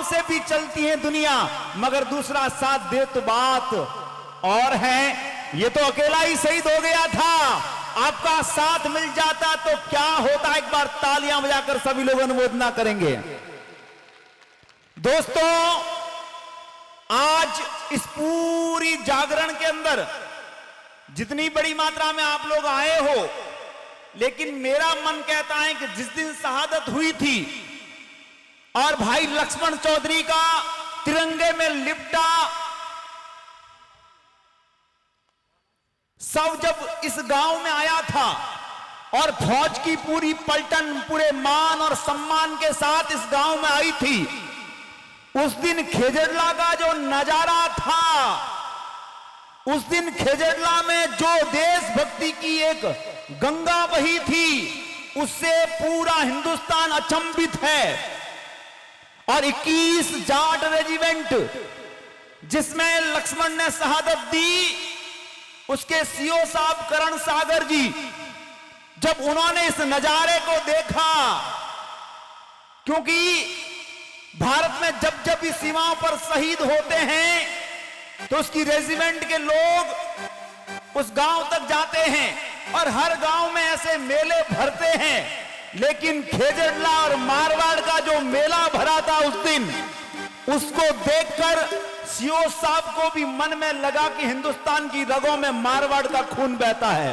से भी चलती है दुनिया, मगर दूसरा साथ दे तो बात और है। ये तो अकेला ही शहीद हो गया था, आपका साथ मिल जाता तो क्या होता। एक बार तालियां बजाकर सभी लोग अनुमोदना करेंगे। दोस्तों, आज इस पूरी जागरण के अंदर जितनी बड़ी मात्रा में आप लोग आए हो, लेकिन मेरा मन कहता है कि जिस दिन शहादत हुई थी और भाई लक्ष्मण चौधरी का तिरंगे में लिपटा सब जब इस गांव में आया था और फौज की पूरी पलटन पूरे मान और सम्मान के साथ इस गांव में आई थी, उस दिन खेजड़ला का जो नजारा था, उस दिन खेजड़ला में जो देशभक्ति की एक गंगा बही थी, उससे पूरा हिंदुस्तान अचंभित है। और 21 जाट रेजिमेंट जिसमें लक्ष्मण ने शहादत दी, उसके सीओ साहब करण सागर जी, जब उन्होंने इस नजारे को देखा, क्योंकि भारत में जब जब भी सीमाओं पर शहीद होते हैं तो उसकी रेजिमेंट के लोग उस गांव तक जाते हैं और हर गांव में ऐसे मेले भरते हैं, लेकिन खेजड़ला और मारवाड़ का जो मेला भरा था उस दिन, उसको देखकर सीओ साहब को भी मन में लगा कि हिंदुस्तान की रगों में मारवाड़ का खून बहता है।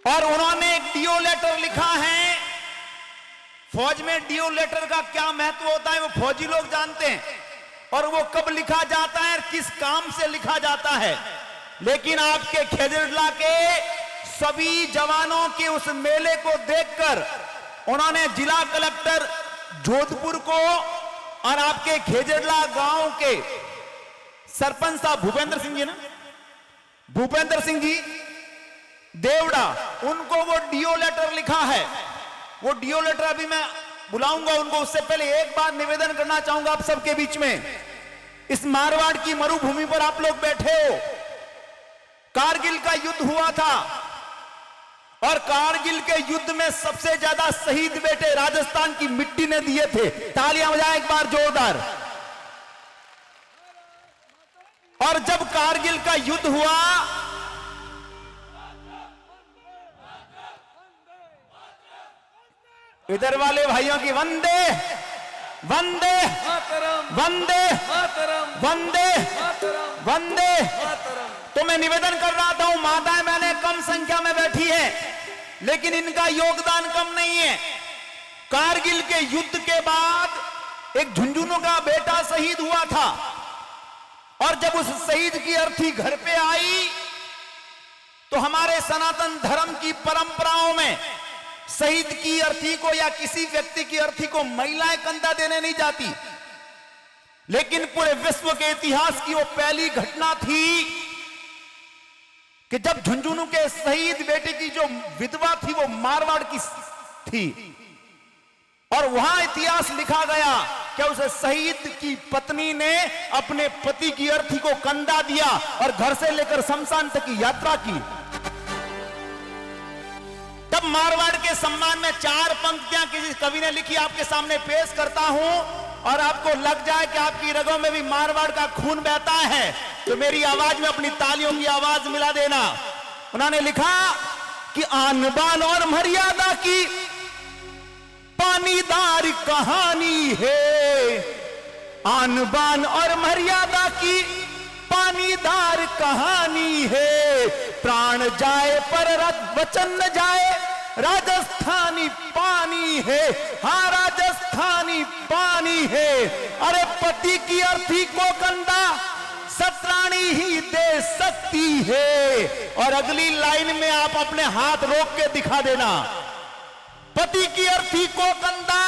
और उन्होंने एक डीओ लेटर लिखा है। फौज में डीओ लेटर का क्या महत्व होता है वो फौजी लोग जानते हैं, और वो कब लिखा जाता है और किस काम से लिखा जाता है। लेकिन आपके खेजड़ला के सभी जवानों के उस मेले को देखकर उन्होंने जिला कलेक्टर जोधपुर को और आपके खेजड़ला गांव के सरपंच साहब भूपेंद्र सिंह जी, ना भूपेंद्र सिंह जी देवड़ा, उनको वो डीओ लेटर लिखा है। वो डीओ लेटर अभी मैं बुलाऊंगा उनको, उससे पहले एक बार निवेदन करना चाहूंगा आप सबके बीच में। इस मारवाड़ की मरुभूमि पर आप लोग बैठे हो, कारगिल का युद्ध हुआ था और कारगिल के युद्ध में सबसे ज्यादा शहीद बेटे राजस्थान की मिट्टी ने दिए थे। तालियां बजाएं एक बार जोरदार। और जब कारगिल का युद्ध हुआ, इधर वाले भाइयों की वंदे वंदे वंदे वंदे वंदे। तो मैं निवेदन कर रहा था, माताएं मैंने कम संख्या में बैठी है, लेकिन इनका योगदान कम नहीं है। कारगिल के युद्ध के बाद एक झुंझुनू का बेटा शहीद हुआ था, और जब उस शहीद की अर्थी घर पे आई तो हमारे सनातन धर्म की परंपराओं में शहीद की अर्थी को या किसी व्यक्ति की अर्थी को महिलाएं कंधा देने नहीं जाती, लेकिन पूरे विश्व के इतिहास की वो पहली घटना थी कि जब झुंझुनू के शहीद बेटे की जो विधवा थी वो मारवाड़ की थी, और वहां इतिहास लिखा गया कि उस शहीद की पत्नी ने अपने पति की अर्थी को कंधा दिया और घर से लेकर शमशान तक की यात्रा की। तब मारवाड़ के सम्मान में 4 पंक्तियां किसी कवि ने लिखी, आपके सामने पेश करता हूं, और आपको लग जाए कि आपकी रगों में भी मारवाड़ का खून बहता है तो मेरी आवाज में अपनी तालियों की आवाज मिला देना। उन्होंने लिखा कि आन बान और मर्यादा की पानीदार कहानी है, आन बान और मर्यादा की पानीदार कहानी है, प्राण जाए पर वचन न जाए, राजस्थानी पानी है, हाँ राजस्थानी पानी है। अरे पति की अर्थी को कंधा सतरानी ही दे सकती है। और अगली लाइन में आप अपने हाथ रोक के दिखा देना, पति की अर्थी को कंधा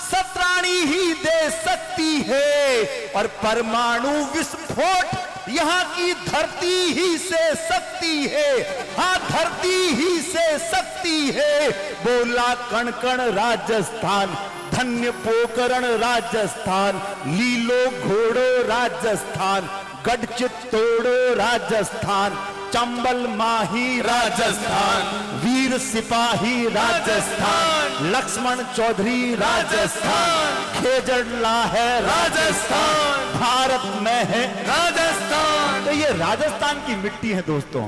सतरानी ही दे सकती है, और परमाणु विस्फोट यहां की धरती ही से सकती है, हाँ धरती ही से सकती है। बोला कण कण राजस्थान, धन्य पोकरण राजस्थान, लीलो घोड़ो राजस्थान, गढ़ चित्तौड़ो राजस्थान, चंबल माही राजस्थान, वीर सिपाही राजस्थान, लक्ष्मण चौधरी राजस्थान, खेजड़ला है राजस्थान, भारत में है राजस्थान। तो ये राजस्थान की मिट्टी है दोस्तों।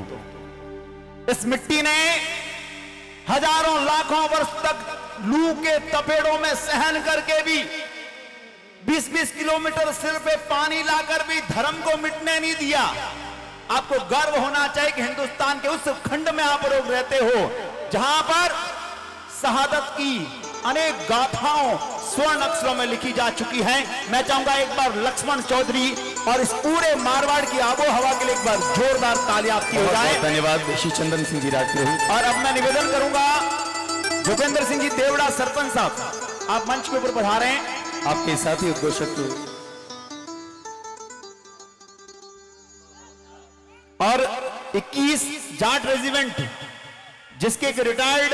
इस मिट्टी ने हजारों लाखों वर्ष तक लू के तपेड़ों में सहन करके भी 20-20 किलोमीटर सिर पे पानी लाकर भी धर्म को मिटने नहीं दिया। आपको गर्व होना चाहिए कि हिंदुस्तान के उस खंड में आप लोग रहते हो जहां पर शहादत की अनेक गाथाओं स्वर्ण अक्षरों में लिखी जा चुकी हैं। मैं चाहूंगा एक बार लक्ष्मण चौधरी और इस पूरे मारवाड़ की आबो हवा के लिए एक बार जोरदार तालियां आपकी हो जाए। धन्यवाद श्री चंदन सिंह जी राजपुरोहित। और अब मैं निवेदन करूंगा भूपेंद्र सिंह जी देवड़ा सरपंच साहब, आप मंच के ऊपर पधारे हैं। आपके साथी उद्घोषक और 21 जाट रेजिमेंट जिसके एक रिटायर्ड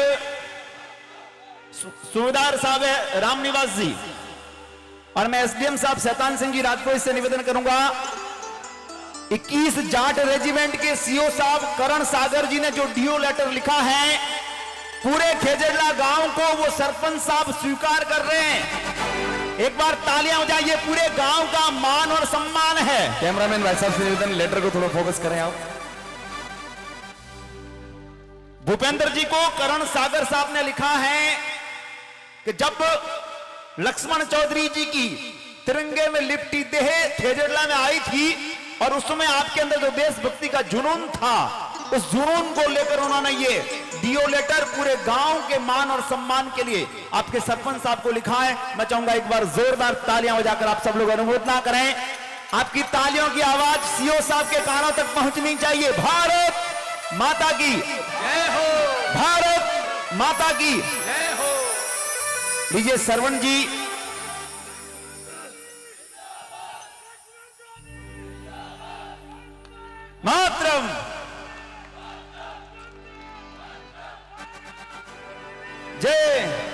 सूबेदार साहब है रामनिवास जी, और मैं एसडीएम साहब शैतान सिंह जी राजपुरोहित से निवेदन करूंगा 21 जाट रेजिमेंट के सीओ साहब करण सागर जी ने जो डीओ लेटर लिखा है पूरे खेजड़ला गांव को वो सरपंच साहब स्वीकार कर रहे हैं। एक बार तालियां हो जाए, ये पूरे गांव का मान और सम्मान है। कैमरामैन भाई साहब से निवेदन, लेटर को थोड़ा फोकस करें आप। भूपेंद्र जी को करण सागर साहब ने लिखा है कि जब लक्ष्मण चौधरी जी की तिरंगे में लिपटी देह खेजड़ला में आई थी और उस समय आपके अंदर जो देशभक्ति का जुनून था, उस जुनून को लेकर उन्होंने ये डीओ लेटर पूरे गांव के मान और सम्मान के लिए आपके सरपंच साहब को लिखा है। मैं चाहूंगा एक बार जोरदार तालियां बजाकर आप सब लोग अनुमोदना करें। आपकी तालियों की आवाज सीओ साहब के कानों तक पहुंचनी चाहिए। भारत माता की जय हो, भारत माता की जय हो। लीजिए सरवण जी, मातरम, जय